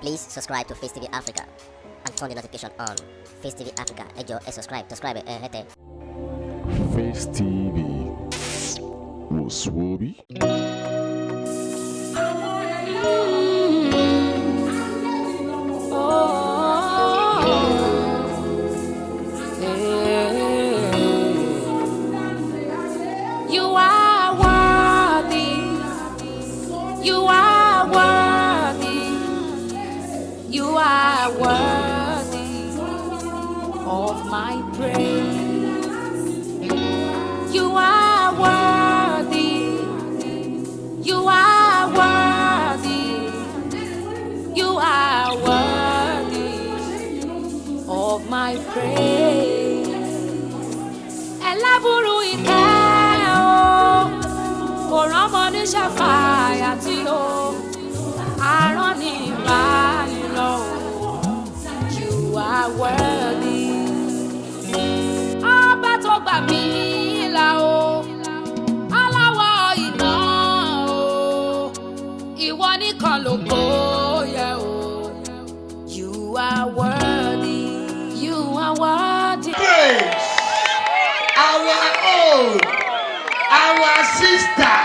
Please subscribe to Face TV Africa and turn the notification on. Face TV Africa, ẹ jọ̀ọ́ ẹ subscribe, hete. Face TV was Swoby. You are worthy. You are worthy. You are worthy of my praise. You are worthy. You are worthy. You are worthy of my praise. Elaburu ike o, oramo ni shafaya ti o, aran ni ìbánilọ o. You are worthy. Ọba tó gbà mí là o, aláwọ̀ iná o, ìwọ nìkan lógo yẹ o. You are worthy. You are worthy. Praise our own, our sister,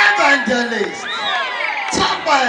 evangelist, Tope.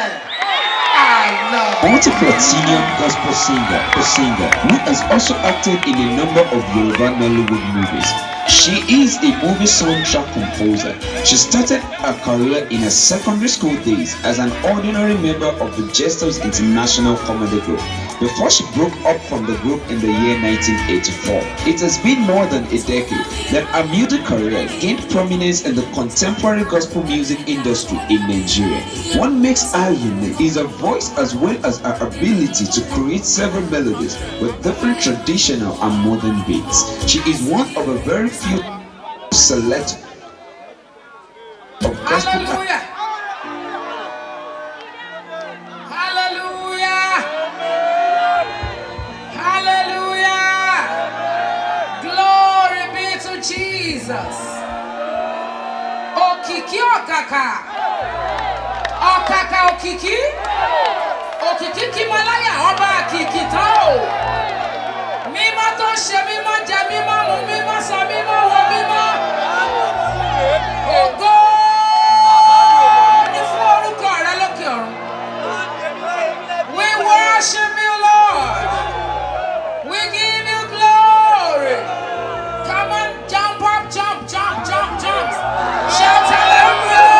Multi-platinum gospel singer who has also acted in a number of Yoruba Nollywood movies. She is a movie soundtrack composer. She started her career in her secondary school days as an ordinary member of the Jesters International Comedy Group before she broke up from the group in the year 1984. It has been more than a decade that her music career gained prominence in the contemporary gospel music industry in Nigeria. What makes her unique is her voice as well as her ability to create several melodies with different traditional and modern beats. She is one of a very few select of gospel. Hallelujah. Hallelujah. Hallelujah. Glory be to Jesus. Okiki okaka. Okaka okiki. Okiki kimalaya oba kiki tao. Mima to she mima je mima mu mima sa mima wo mima. Ògo ni fún orúkọ rẹ lókè ọ̀run. We worship you, Lord. We give you glory. Come on, jump up, jump, jump, jump, jump. Shout hallelujah.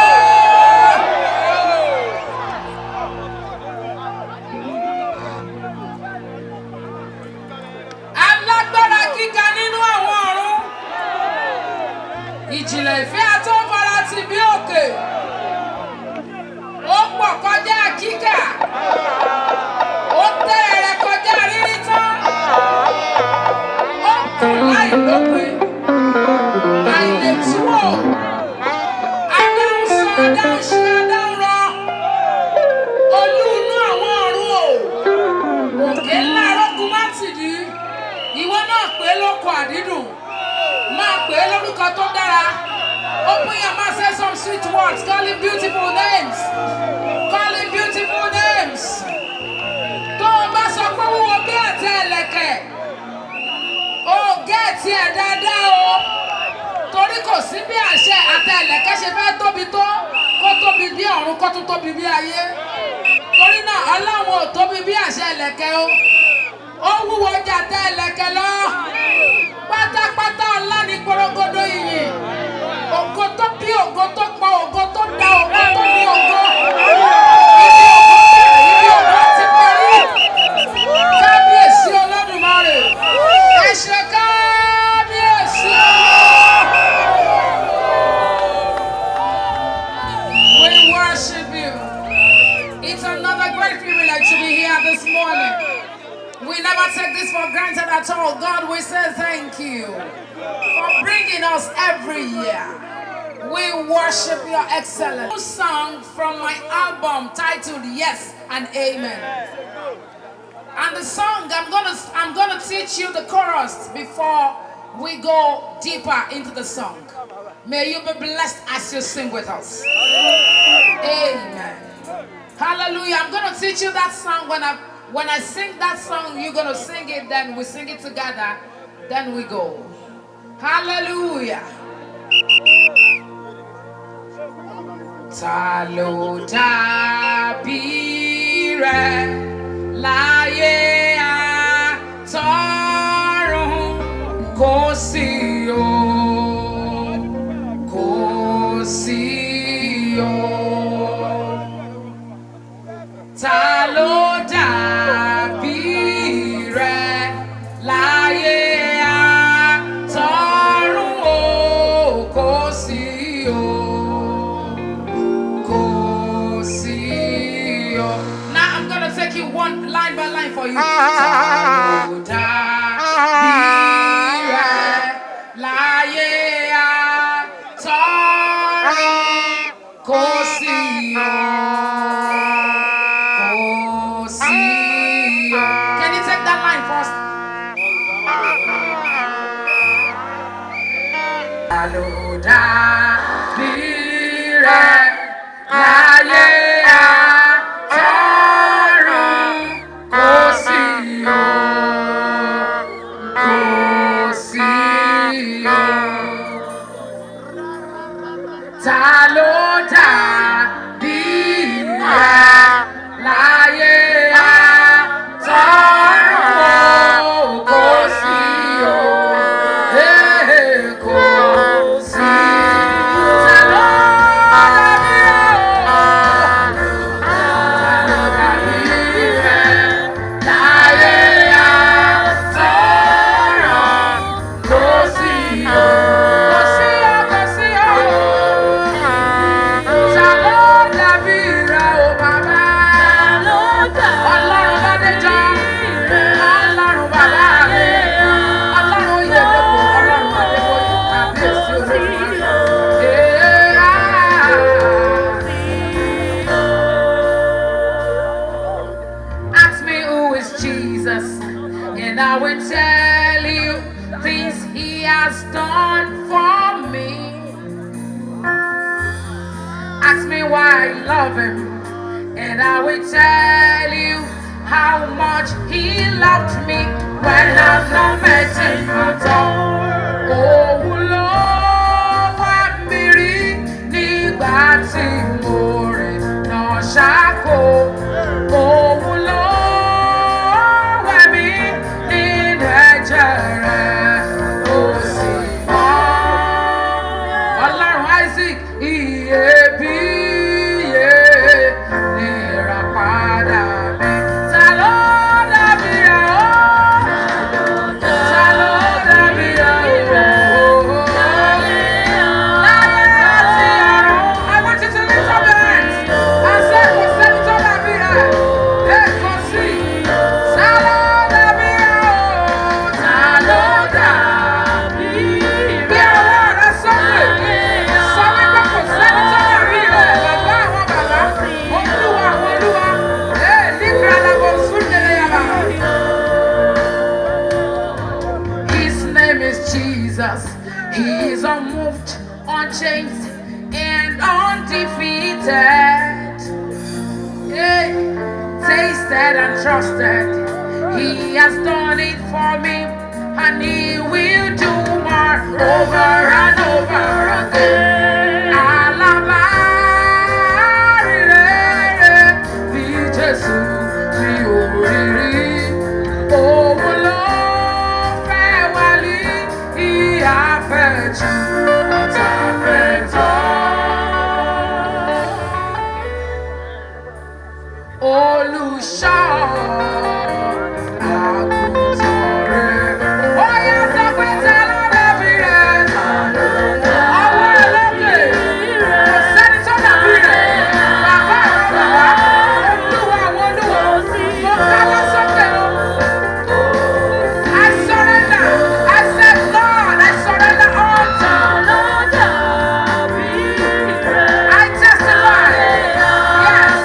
Alágbára gíga nínú àwọn ọ̀run. Ìjìnlẹ̀ ìfẹ́ àtọ́fara ti bí òkè. Ó pọ̀ kọjá kíkà. Ó tẹ́ ẹrẹ kọjá rírí tán. Ó kàn láì lópin. Àìlètúwò. Adáhùn sọ, adáhùn ṣe, adáhùn rọ. Olú inú àwọn ọ̀run o. Òkè ńlá arógun má ti dì í. Ìwọ náà pé lóko àdídùn. Máa pè é lórúkọ tó dára. Open your mouth, say some sweet words. Call him beautiful names. Call him beautiful names. Tó o bá sọ pé wúwo bí àtẹ ẹlẹ́kẹ̀, o gẹ́ẹ̀tì ẹ̀ dáadáa o. Torí kò sí bí àṣẹ àtẹ ẹlẹ́kẹ̀ ṣe fẹ́ tóbi tó, kó tóbi bí ọ̀run, kó tún tóbi bí ayé. Torí náà Ọlọ́run ò tóbi bí àṣẹ ẹlẹ́kẹ̀ o. Ó wúwo jà àtẹ ẹlẹ́kẹ̀ lọ. Pátápátá ọlá ní porogodo ìyìn. Ògo tó bí ògo tó pọ̀, ògo tó dá ògo tó ní ògo. Ibi ògo ti parí. Kábíyèsí Olódùmarè. Ẹ ṣé kábíyèsí. We worship you. It's another great privilege to be here this morning. We never take this for granted at all. God, we say thank you for bringing us every year. We worship your excellence. A song from my album titled Yes and Amen. And the song, I'm gonna teach you the chorus before we go deeper into the song. May you be blessed as you sing with us. Amen. Hallelujah. I'm going to teach you that song. When I sing that song, you're going to sing it. Then we sing it together. Then we go. Hallelujah. Ta ló dàbí rẹ̀ láyé àtọ́run, kò sí o, kò sí o. Ta ló dàbí rẹ̀ láyé àtọ́run, o, kò sí o. Now I'm gonna take you one line by line for you. Ta ló dàbí rẹ̀ láyé àtọ́run, kò sí o, kò sí o. Can you take that line first? Ta ló dàbí rẹ̀ láyé àtọ́run, kò sí o, kò sí o. Ta ló dàbí rẹ̀ láyé àtọ́run, kò sí o, kò sí o. Ta ló dàbí and I will tell you things he has done for me. Ask me why I love him, and I will tell you how much he loved me when I've not met him at all. Oh Lord, what me nígbà tí mo rìn náà ṣáko. Oh Lord, Ọlọ́run Isaac iyebíye ní ìràpadà mi. Ta ló dàbí rẹ̀ o? Ta ló dàbí rẹ̀ o? Láyé àti ọ̀run. I want you to lift up your hands and say kò sẹ́ni tó dàbí rẹ̀. Kò sí. Ta ló dàbí rẹ̀ o? Ta ló dàbí rẹ̀? Bí ọwọ́ rẹ sókè. Sọ wípé kò sẹ́ni tó dàbí rẹ̀. Bàbá àwọn bàbá. Olúwa àwọn olúwa. Nígbà lábọ̀ súnlẹ̀ yàrá. His name is Jesus. He is unmoved, unchanged, and undefeated. Hey, tasted and trusted. He has done it for me, and he will do more over and over again. Alabarire bí Jésù bí òrìrì. Òun ló fẹ́ wálé ìyàfẹ́jù àtàfẹ́tọ́. Olùṣọ́ àgùntàn rẹ̀. Ó yá sọ pé ta ló dàbí rẹ̀? Ọwọ́ ẹ lókè. Kò sẹ́ni tó dàbí rẹ̀. Bàbá àwọn bàbá. Olúwa àwọn olúwa. Mo káwọ́ sókè o. I surrender. I said, Lord, I surrender all to you. I testify. Yes.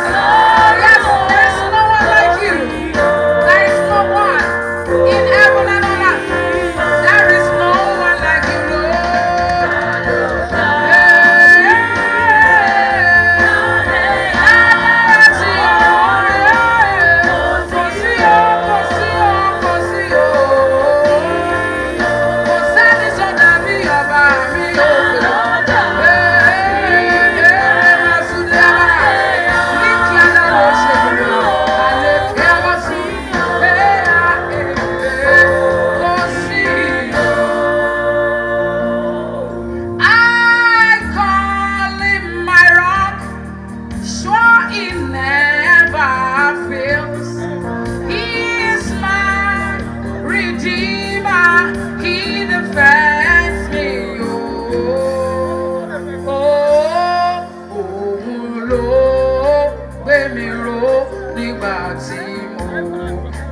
Yes, there is no one like you. There is no one.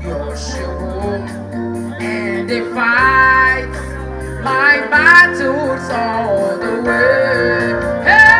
yóò ṣubú. And they fight my battles all the way. Hey!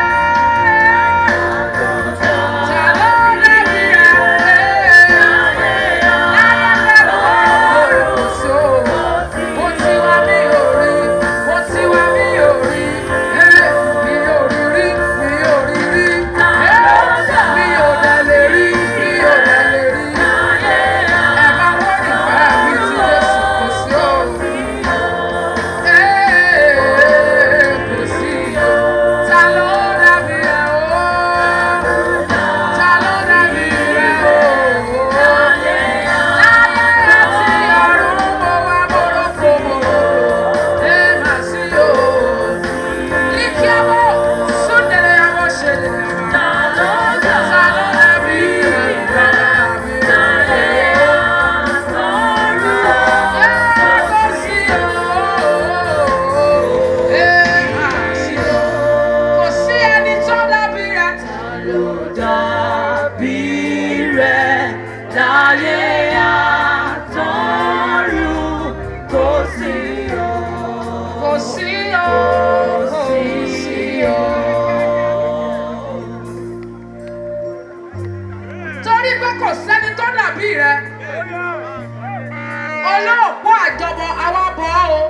Olóòpó àjọbọ àwa bọ̀ ọ́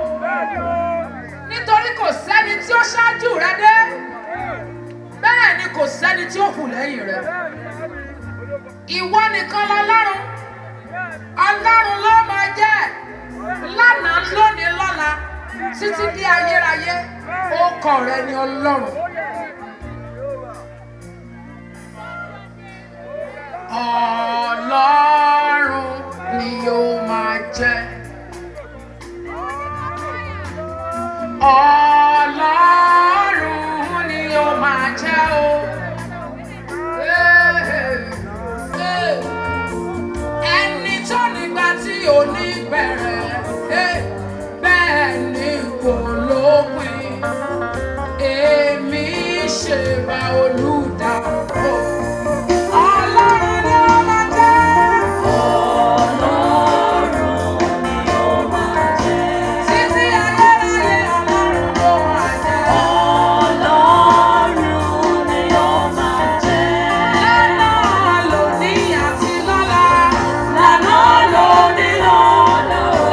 nítorí kò sẹ́ni tí ó ṣáájú rẹ dé bẹ́ẹ̀ ni kò sẹ́ni tí ó kù lẹ́yìn rẹ. Ìwọ nìkan lọ́lọ́run, Ọlọ́run ló máa jẹ́ lánàá lónìí lọ́la títí di ayérayé. Orúkọ rẹ ni Ọlọ́run. Ọlọ́run ni yóò máa jẹ́. Ọlọ́run ni yóò máa jẹ́ o. Ẹni tó nígbà tí ò ní bẹ̀rẹ̀, bẹ́ẹ̀ ni kò lópin. Èmi ṣe bá olùdámọ̀. No.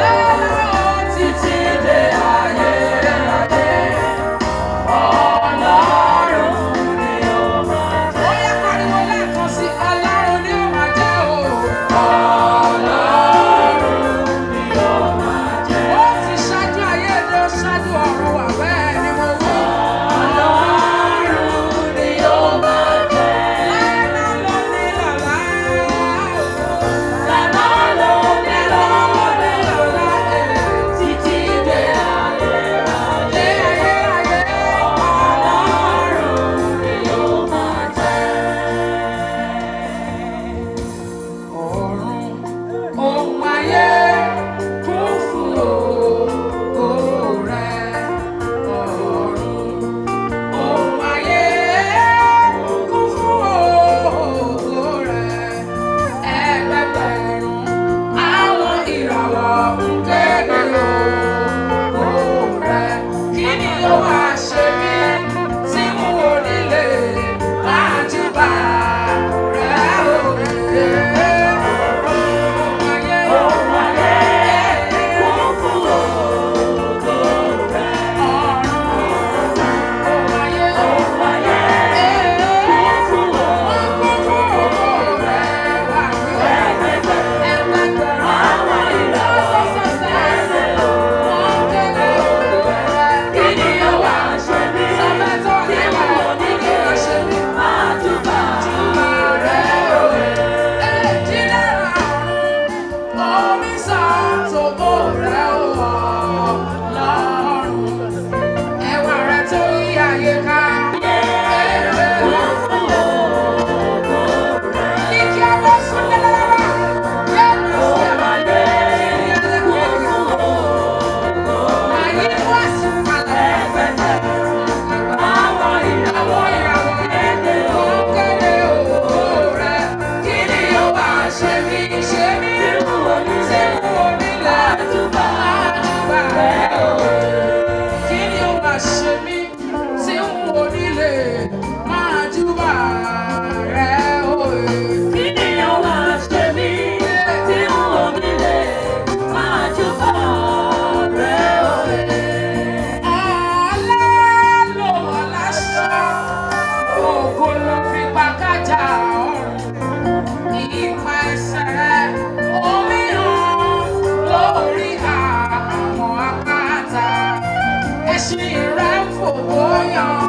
ògo yan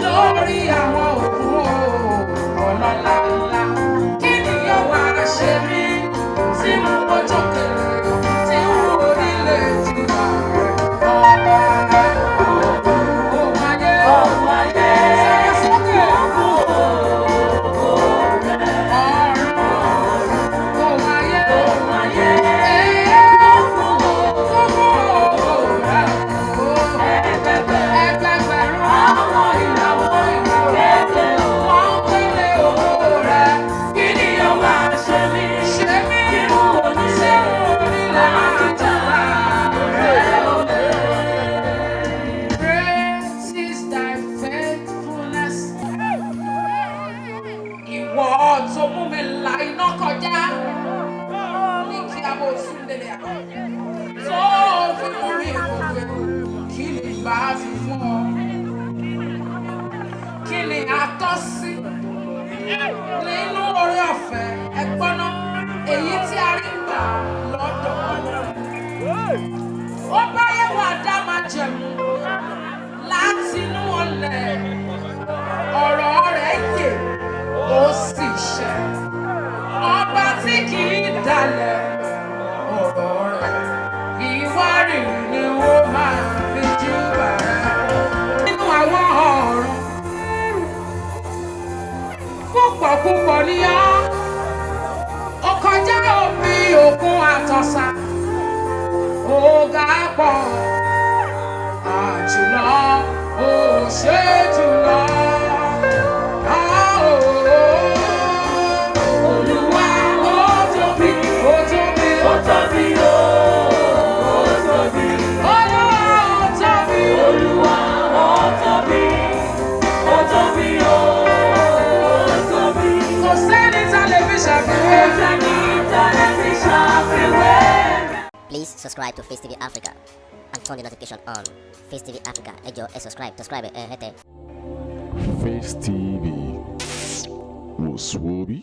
lórí àwọn òkú ọlọ́lá ńlá. Kí ni yóò wá ṣe mí tí mo kọjọ́ kéré tí n ò nílé jìnnà rẹ̀? Ọba rẹ̀ òun ayé sáré sókè tó mú mi la iná kọjá ní kí a bó súnlẹ̀ àná tó fi mú rí ìgbòkè kí ni bá fi fún ọ kí ni a tọ́ sí nínú orí ọ̀fẹ́ ẹgbọ́ná èyí tí a rí gbà lọ́dọ̀ ó bá yẹ wà dá máa jẹ̀mú láti inú ọlẹ̀ ọ̀rọ̀ rẹ̀ yè ó sì ṣẹ ọba tí kì í dalẹ̀ ọ̀rọ̀ rẹ̀ ìwárìrì ni ó máa fi júbà rẹ̀ nínú àwọn ọ̀run púpọ̀ ni ó kọjá omi òkun àtọ̀sà ó ga pọ̀ àjùlọ ó ṣe jùlọ. Please subscribe to Face TV Africa and turn the notification on. Face TV Africa, ẹ jọ̀ọ́ ẹ subscribe, hete. Face TV was Swoby.